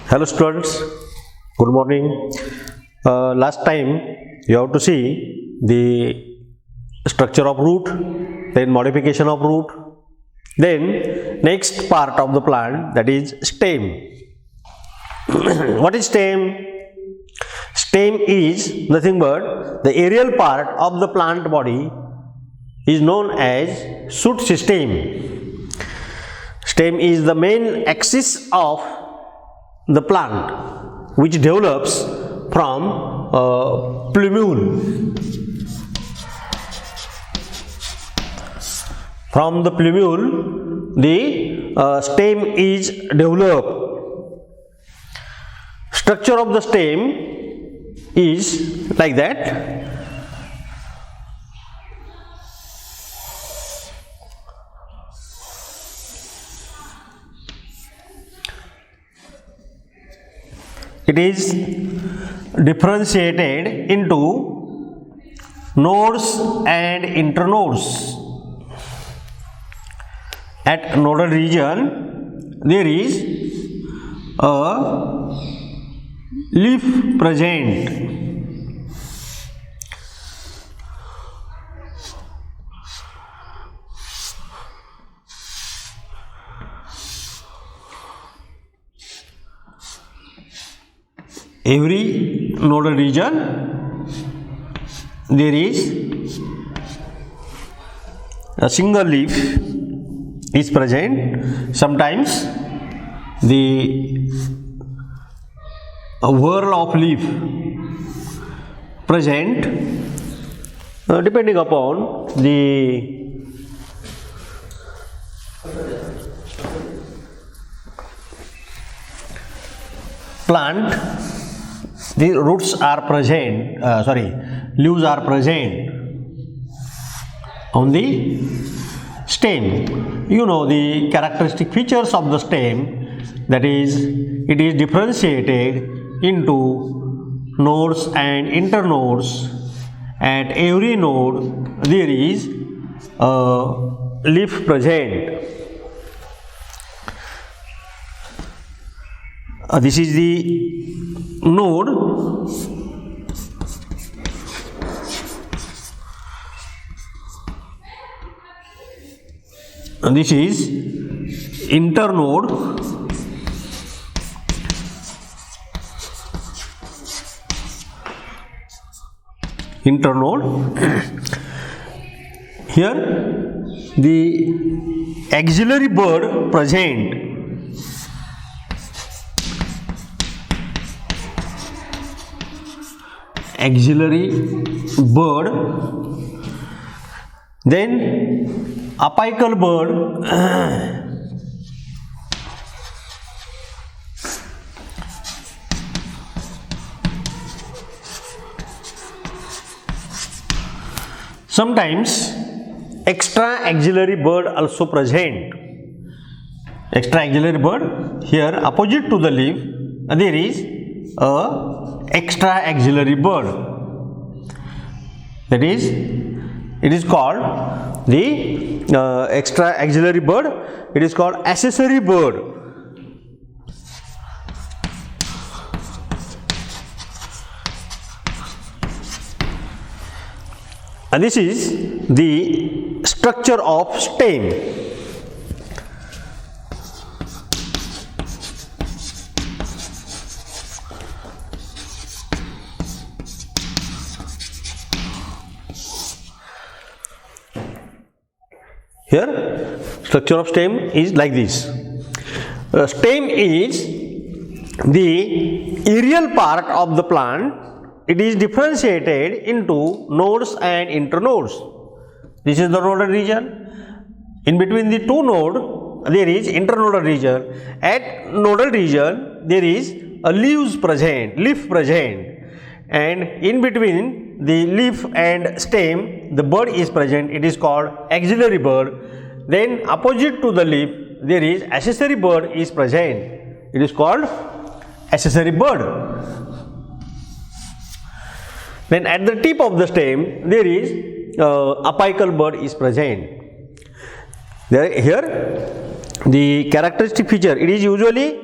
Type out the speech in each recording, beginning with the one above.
Hello students, good morning. Last time you have to see the structure of root, then modification of root, then next part of the plant, that is stem. What is stem? Stem is nothing but the aerial part of the plant body is known as shoot system. Stem is the main axis of the plant which develops from plumule. From the plumule, the stem is developed. Structure of the stem is like that. It is differentiated into nodes and internodes. At nodal region, there is a leaf present. Every nodal region there is a single leaf is present. Sometimes the whorl of leaf present depending upon the plant. The roots are present, leaves are present on the stem. You know the characteristic features of the stem, that is, it is differentiated into nodes and internodes. At every node there is a leaf present. This is the node. And this is internode. Here the axillary bud present. Axillary bud, then apical bud, sometimes extra axillary bud also present. Extra axillary bud, here opposite to the leaf there is a extra axillary bud, that is, it is called the extra axillary bud, it is called accessory bud. And this is the structure of stem. Here, structure of stem is like this. Stem is the aerial part of the plant. It is differentiated into nodes and internodes. This is the nodal region. In between the two nodes, there is internodal region. At nodal region, there is a leaf present, and in between the leaf and stem, the bud is present. It is called axillary bud. Then opposite to the leaf, there is accessory bud is present. It is called accessory bud. Then at the tip of the stem, there is apical bud is present. Here the characteristic feature, it is usually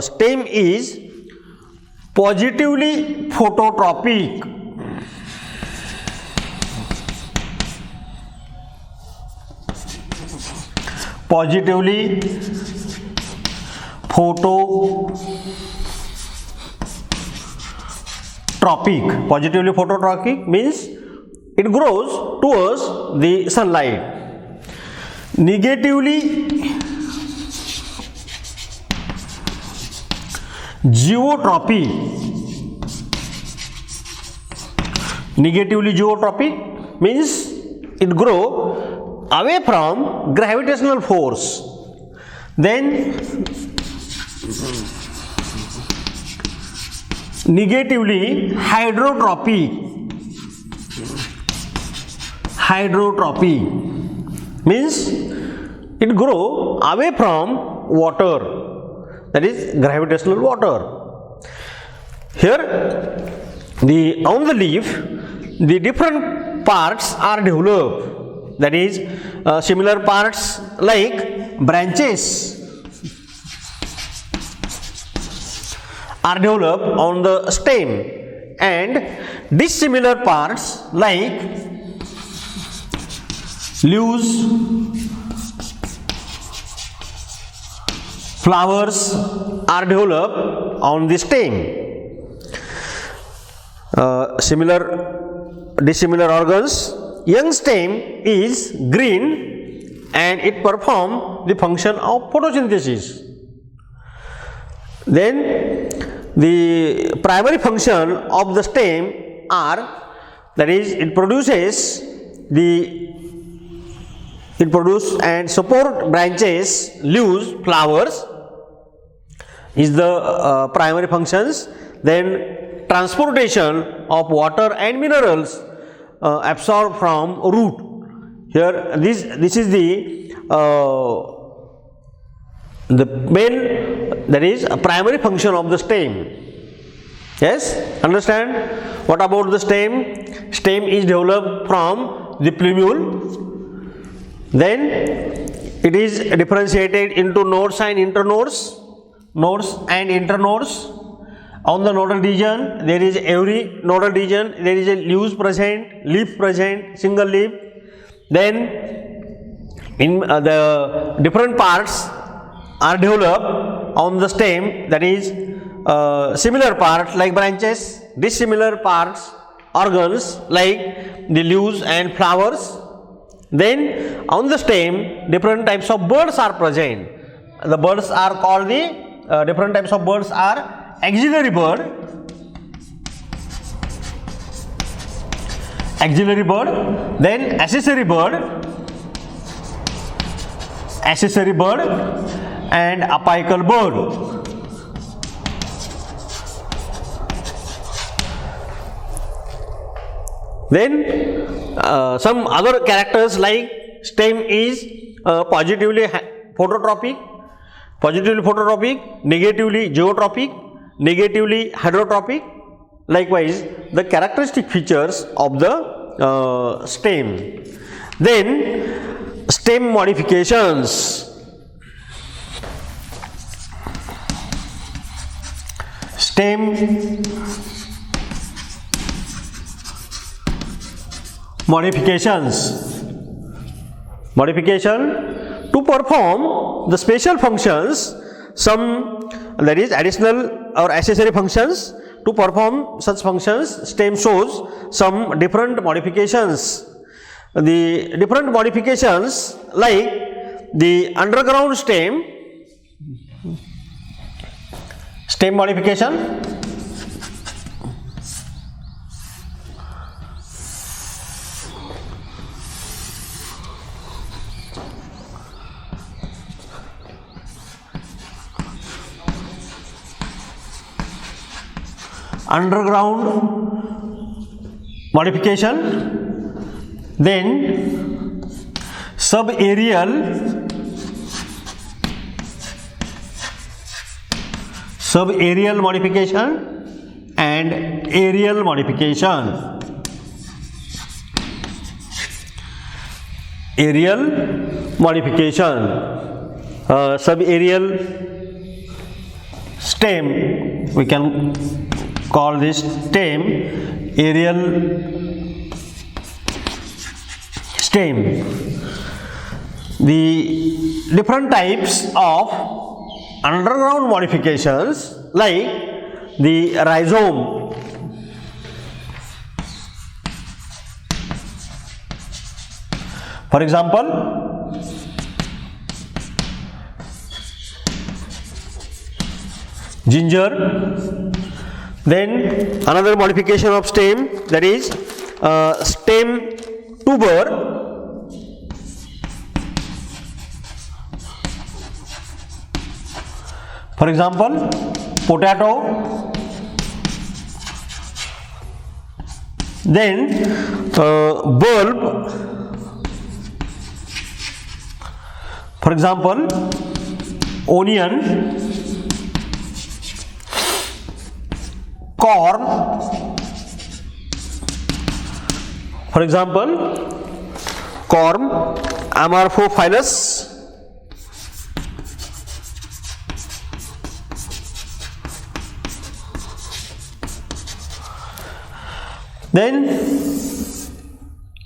stem is positively phototropic. Positively phototropic. Positively phototropic means it grows towards the sunlight. Negatively geotropic. Negatively geotropic means it grow away from gravitational force. Then negatively hydrotropic. Hydrotropic means it grow away from water, that is gravitational water. Here on the leaf the different parts are developed, that is similar parts like branches are developed on the stem, and dissimilar parts like leaves, flowers are developed on the stem. Dissimilar organs. Young stem is green and it performs the function of photosynthesis. Then the primary function of the stem are, that is it produces and support branches, leaves, flowers is the primary functions. Then transportation of water and minerals absorbed from root. Here this is the main, that is a primary function of the stem. Yes, understand? What about the stem? Stem is developed from the plumule. Then it is differentiated into nodes and internodes. Nodes and internodes. On the nodal region, there is every nodal region, there is a leaves present, leaf present, single leaf. Then in the different parts are developed on the stem, that is similar parts like branches, dissimilar parts, organs like the leaves and flowers. Then on the stem different types of birds are present. The birds are called different types of birds are auxiliary bird, then accessory bird, and apical bird. Then some other characters like stem is positively phototropic, negatively geotropic, negatively hydrotropic. Likewise the characteristic features of the stem. Then stem modifications. Modification to perform the special functions, some, that is additional or accessory functions. To perform such functions, stem shows some different modifications. The different modifications like the underground stem modification, then subaerial modification and aerial modification. Subaerial stem, we can call this stem, aerial stem. The different types of underground modifications like the rhizome, for example, ginger. Then another modification of stem, that is stem tuber. For example, potato. Then bulb. For example, onion, corn. For example, corn, Amorphophilus. Then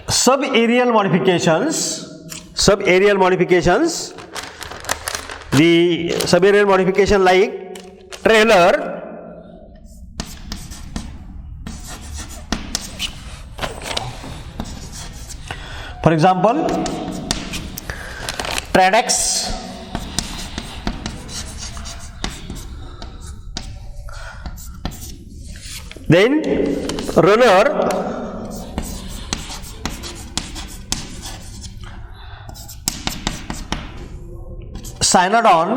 subaerial modifications. The subaerial modification like trailer, for example, Tradex. Then runner, Cynodon,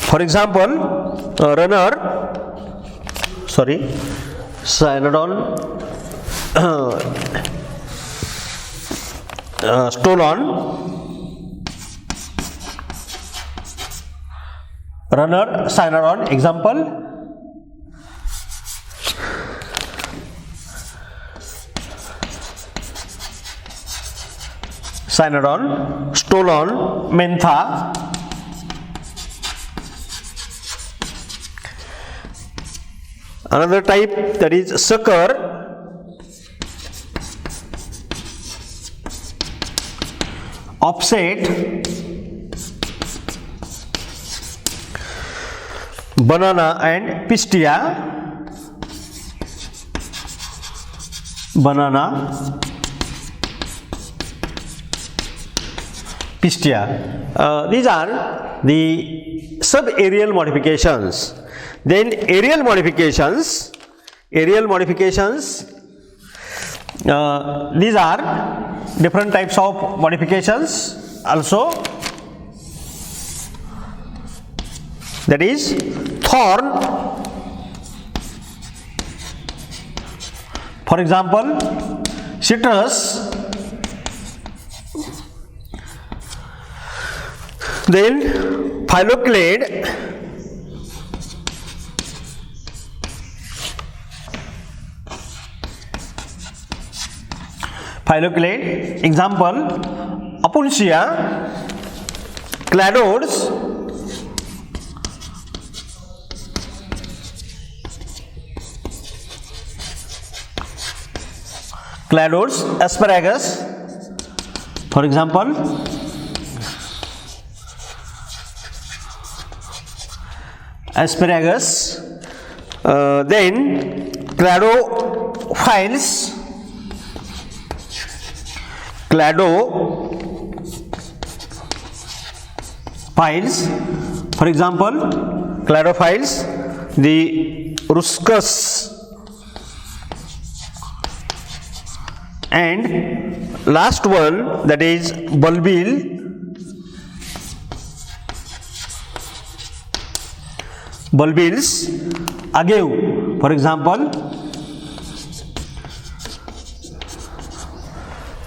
for example, Cynodon, Stolon, runner, Cynodon. Example, Cynodon, Stolon, Mentha. Another type, that is sucker, offset, banana and pistia. Banana, pistia. These are the subaerial modifications. Then aerial modifications, these are different types of modifications also, that is thorn, for example, citrus. Then phylloclade, example, Apuntia, cladodes, asparagus, for example, asparagus. Then cladophiles, for example, cladophiles, the Ruscus, and last one, that is bulbils, agave, for example,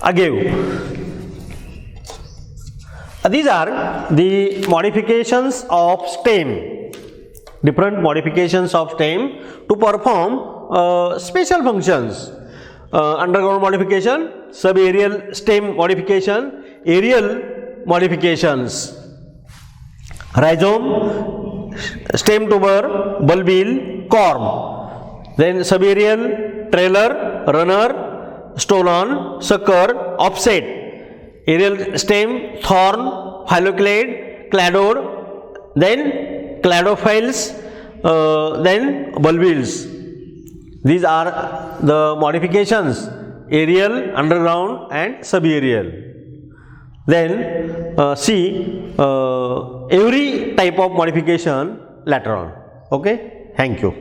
agave. These are the modifications of stem, different modifications of stem to perform special functions. Underground modification, subaerial stem modification, aerial modifications: rhizome, stem tuber, bulbil, corm. Then subaerial, trailer, runner, stolon, sucker, offset, aerial stem, thorn, phylloclade, cladode, then cladophylls, then bulbils. These are the modifications: aerial, underground and subaerial. Then see every type of modification later on. Okay, thank you.